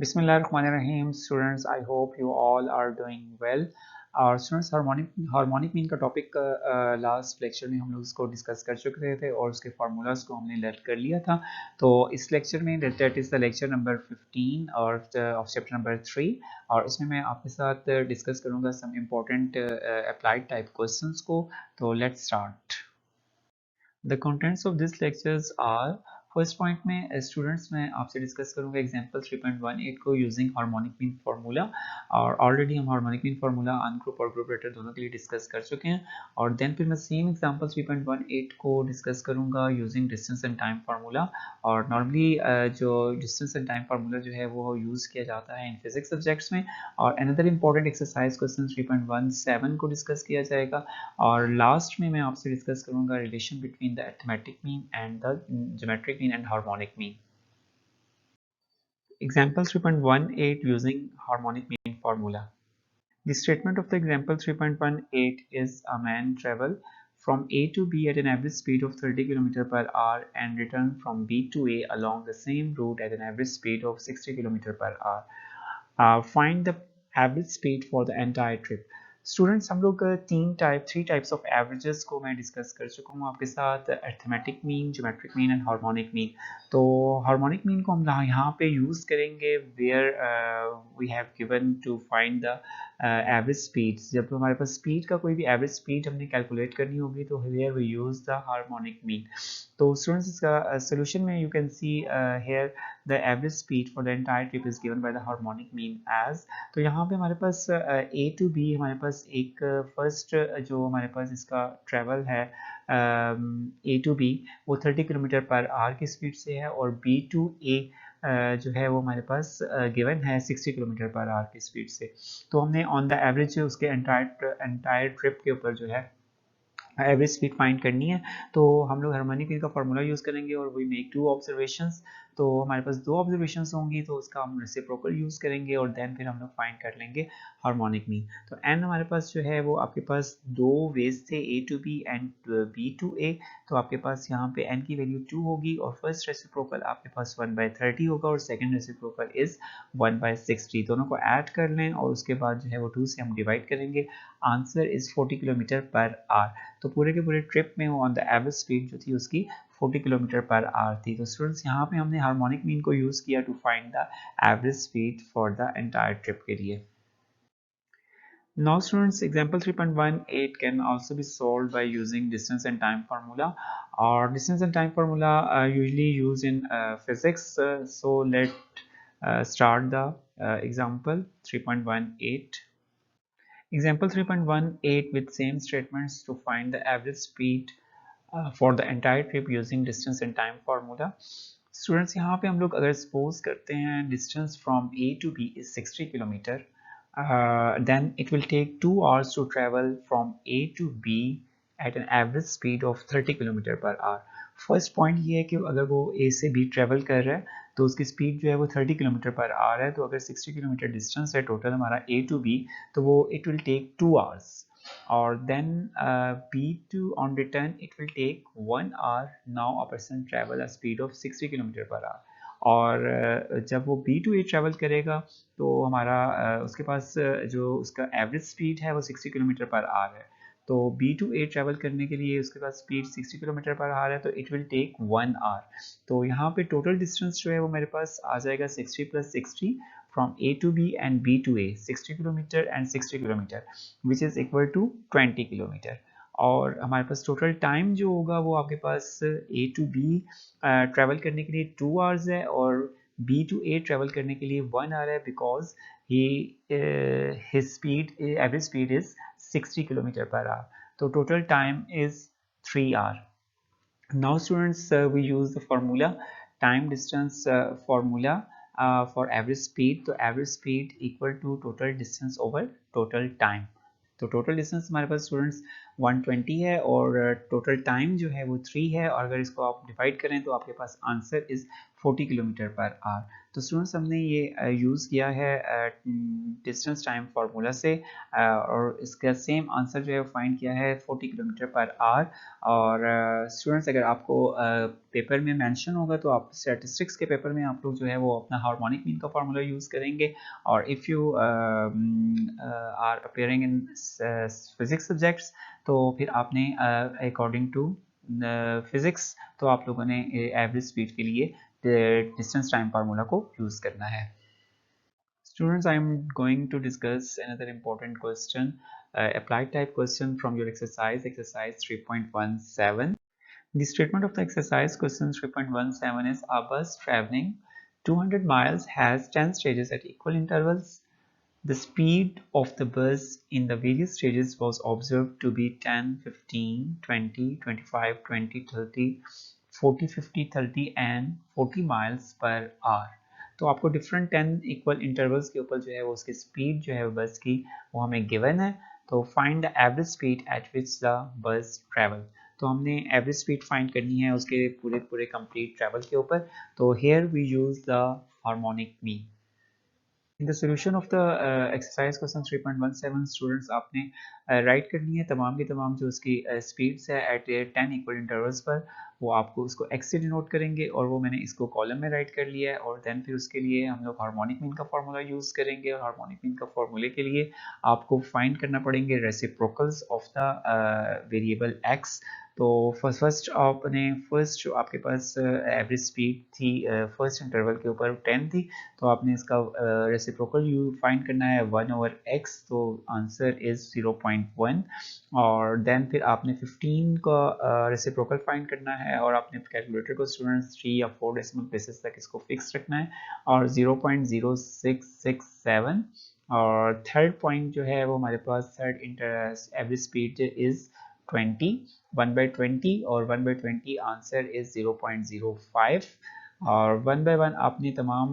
बिस्मिल्लाहिर्रहमानिर्रहीम students, I hope you all are doing well. और students, harmonic mean का topic last lecture में हम लोग उसको डिस्कस कर चुके थे और उसके फार्मूलाज को हमने लर्न कर लिया था। तो इस लेक्चर में that is the lecture number 15 और ऑफ चैप्टर नंबर 3, और इसमें मैं आपके साथ डिस्कस करूँगा some important applied type questions को। तो let's start. The contents of this lectures are, first point में स्टूडेंट्स मैं आपसे डिस्कस करूंगा एग्जांपल 3.18 को यूजिंग हार्मोनिक मीन फार्मूला। और ऑलरेडी हम हार्मोनिक मीन फार्मूला अनग्रुप और ग्रुप लेटर दोनों के लिए डिस्कस कर चुके हैं। और देन फिर मैं सेम एग्जांपल 3.18 को डिस्कस करूंगा using distance and time formula. और नॉर्मली जो डिस्टेंस एंड टाइम फार्मूला जो है वो यूज़ किया जाता है इन फिजिक्स सब्जेक्ट्स में। और अनदर इंपॉर्टेंट एक्सरसाइज क्वेश्चन 3.17 को डिस्कस किया जाएगा। और लास्ट में मैं आपसे डिस्कस करूंगा relation between the arithmetic mean and the geometric mean and harmonic mean. Example 3.18 using harmonic mean formula. The statement of the example 3.18 is a man travel from A to B at an average speed of 30 km per hour and return from B to A along the same route at an average speed of 60 km per hour. Find the average speed for the entire trip. Students, हम लोग three types of averages को मैं discuss कर चुका हूँ आपके साथ, arithmetic mean, geometric mean and harmonic mean. तो हार्मोनिक मीन को हम यहाँ पे यूज़ करेंगे where we have given to find the average speeds. जब हमारे पास स्पीड का कोई भी एवरेज स्पीड हमने कैलकुलेट करनी होगी तो where we use the harmonic mean. तो स्टूडेंट्स, इसका सोल्यूशन में you can see here the average speed for the entire trip is given by the harmonic mean as. तो यहाँ पे हमारे पास ए टू बी, हमारे पास एक फर्स्ट जो हमारे पास इसका ट्रेवल है ए टू बी, वो 30 किलोमीटर पर आवर की स्पीड से है। और बी टू ए जो है वो हमारे पास गिवन है 60 किलोमीटर पर आवर की स्पीड से। तो हमने ऑन द एवरेज उसके एंटायर ट्रिप के ऊपर जो है एवरेज स्पीड फाइंड करनी है। तो हम लोग हार्मोनिक मीन का फार्मूला यूज़ करेंगे और वी मेक टू ऑब्जर्वेशंस। तो हमारे पास दो ऑब्जर्वेशंस होंगी तो उसका हम रेसिप्रोकल यूज़ करेंगे और देन फिर हम लोग फाइंड कर लेंगे हार्मोनिक मीन। तो एन हमारे पास जो है वो आपके पास दो वेज थे, A to B and B to A. तो आपके पास यहाँ पे एन की वैल्यू 2 होगी और फर्स्ट रेसिप्रोकल आपके पास 1/30 होगा और सेकेंड रेसिप्रोकल इज 1/60। दोनों को ऐड कर लें और उसके बाद जो है वो 2 से हम डिवाइड करेंगे। Answer is 40 kilometre per hour. तो पूरे के पूरे ट्रिप में वो ऑन द एवरेज स्पीड जो थी उसकी 40 किलोमीटर पर आवर थी। तो स्टूडेंट्स, यहाँ पे हमने हार्मोनिक मीन को यूज़ किया to find the average speed for the entire trip के लिए। Now students, example 3.18 can also be solved by using distance and time formula, or distance and time formula usually used in physics. So let start the example 3.18. Example 3.18 with same statements to find the average speed for the entire trip using distance and time formula. Students, यहाँ पे हम लोग अगर suppose करते हैं distance from A to B is 60 kilometre, then it will take 2 hours to travel from A to B at an average speed of 30 kilometre per our. First point ये है कि अगर वो ए से बी ट्रेवल कर रहा है तो उसकी स्पीड जो है वो 30 किलोमीटर पर आवर है। तो अगर 60 किलोमीटर डिस्टेंस है टोटल हमारा ए टू बी, तो वो इट विल टेक 2 आवर्स। और then B to on return it will take 1 hour. Now a person travel a speed of 60 kilometre per hour. और जब वो बी टू ए ट्रेवल करेगा तो हमारा उसके पास जो उसका एवरेज स्पीड है वो 60 किलोमीटर पर आवर है। तो बी टू ए ट्रेवल करने के लिए उसके पास स्पीड 60 किलोमीटर पर आवर है, तो इट विल टेक 1 आवर। तो यहाँ पे टोटल डिस्टेंस जो है वो मेरे पास आ जाएगा 60 + 60 from A to B and B to A, 60 kilometre and 60 kilometre which is equal to 20 kilometre. और हमारे पास टोटल टाइम जो होगा वो आपके पास ए टू बी ट्रैवल करने के लिए 2 आवर्स है और बी टू ए ट्रैवल करने के लिए 1 आवर है, because he his speed average speed is 60 kilometre per hour. तो total time is 3 hour. Now students, we use the formula time distance formula for average speed. तो average speed equal to total distance over total time. तो total distance हमारे पास students 120 है और total time जो है वो 3 है, और अगर इसको आप डिवाइड करें तो आपके पास answer is 40 kilometre per hour. तो स्टूडेंट्स हमने ये यूज़ किया है डिस्टेंस टाइम फार्मूला से, और इसका सेम आंसर जो है फाइंड किया है 40 किलोमीटर पर आवर। और स्टूडेंट्स अगर आपको पेपर में मेंशन होगा तो आप स्टैटिस्टिक्स के पेपर में आप लोग जो है वो अपना हार्मोनिक मीन का फार्मूला यूज़ करेंगे, और if you are appearing in physics subjects तो फिर आपने अकॉर्डिंग टू फिजिक्स तो आप लोगों ने एवरेज स्पीड के लिए डिस्टेंस टाइम फार्मूला को यूज़ करना है। Students, I am going to discuss another important question, applied type question from your exercise 3.17. The statement of the exercise question 3.17 is a bus traveling 200 miles has 10 stages at equal intervals. The speed of the bus in the various stages was observed to be 10, 15, 20, 25, 20, 30, 40, 50, 30 and 40 miles per hour. तो आपको different 10 equal intervals के ऊपर जो है वो उसकी speed जो है बस की वो हमें गिवन है। तो find the average speed at which the bus travel. तो हमने एवरेज स्पीड फाइंड करनी है उसके पूरे पूरे कंप्लीट ट्रेवल के ऊपर। तो here we use the harmonic mean. In the solution of the exercise question 3.17 students आपने राइट करनी है तमाम की तमाम जो उसकी स्पीड्स है एट 10 इक्वल इंटरवल्स पर, वो आपको उसको एक्स से डिनोट करेंगे, और वो मैंने इसको कॉलम में राइट कर लिया है। और देन फिर उसके लिए हम लोग हार्मोनिक मीन का फार्मूला यूज़ करेंगे, और हार्मोनिक मीन का फार्मूले के लिए आपको फाइंड करना पड़ेंगे reciprocals of the variable x. तो फर्स्ट आपने फर्स्ट जो आपके पास एवरेज स्पीड थी फर्स्ट इंटरवल के ऊपर 10 थी, तो आपने इसका रेसिप्रोकल यू फाइंड करना है 1/x, तो आंसर इज 0.1। और देन फिर आपने 15 का रेसिप्रोकल फाइंड करना है, और आपने कैलकुलेटर को स्टूडेंट्स 3 या 4 डेसिमल प्लेसेस तक इसको फिक्स रखना है, और 0.0667। और थर्ड पॉइंट जो है वो हमारे पास थर्ड एवरेज स्पीड इज 20, 1/20, और 1/20 आंसर इज 0.05। और 1/1 आपने तमाम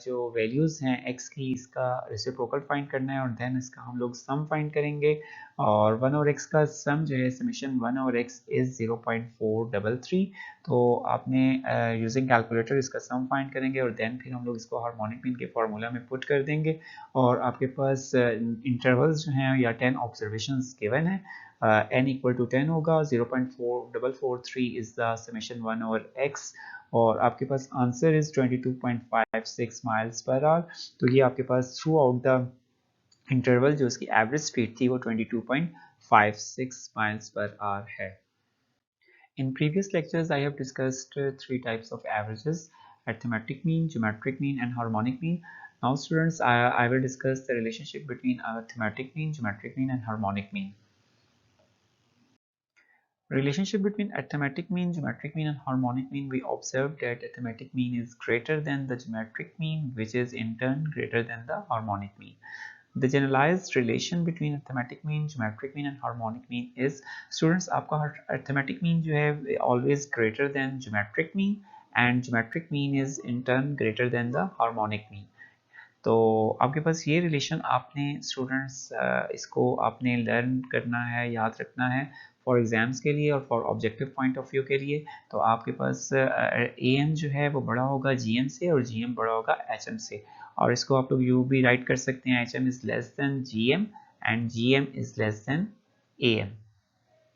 जो वैल्यूज़ हैं x की इसका रेसिप्रोकल फाइंड करना है, और देन इसका हम लोग सम फाइंड करेंगे, और 1 और x का सम जो है समेशन 1 और x इज़ 0.433। तो आपने यूजिंग कैलकुलेटर इसका सम फाइंड करेंगे, और देन फिर हम लोग इसको हार्मोनिक मीन के फार्मूला में पुट कर देंगे, और आपके पास इंटरवल्स जो हैं या 10 ऑब्जर्वेशंस गिवन है। n इक्वल टू 10 होगा, 0.4443 इज द समेशन 1 और x, और आपके पास answer is 22.56 miles per hour. तो ये आपके पास थ्रू आउट द इंटरवल जो उसकी एवरेज स्पीड थी वो 22.56 miles per hour है। In previous lectures, I have discussed three types of averages: arithmetic mean, geometric mean, and harmonic mean. Now, students, I will discuss the relationship between arithmetic mean, geometric mean, and harmonic mean. Relationship between arithmetic mean, geometric mean, and harmonic mean. We observed that arithmetic mean is greater than the geometric mean, which is in turn greater than the harmonic mean. The generalized relation between arithmetic mean, geometric mean and harmonic mean is, students, आपका arithmetic mean जो है always greater than geometric mean, and geometric mean is in turn greater than the harmonic mean. तो आपके पास ये relation आपने students इसको आपने learn करना है, याद रखना है फॉर एग्जाम्स के लिए और for objective point of view के लिए। तो आपके पास ए एम जो है वो बड़ा होगा जी एम से, और जी एम बड़ा होगा एच एम से, और इसको आप लोग यू भी राइट कर सकते हैं, H M is less than G M and G M is less than A M.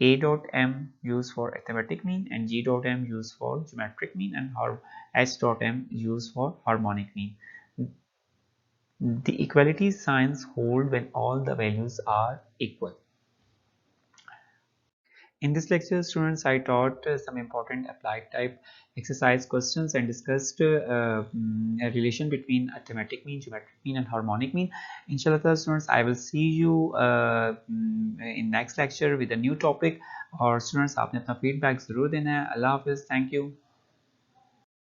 A dot m used for arithmetic mean and G dot m used for geometric mean and H dot m used for harmonic mean. The equality signs hold when all the values are equal. In this lecture, students, I taught some important applied type exercise questions and discussed a relation between arithmetic mean, geometric mean, and harmonic mean. Inshallah, students, I will see you in next lecture with a new topic. और students, आपने अपना feedback ज़रूर देना है। अल्लाह हाफ़िज़, thank you.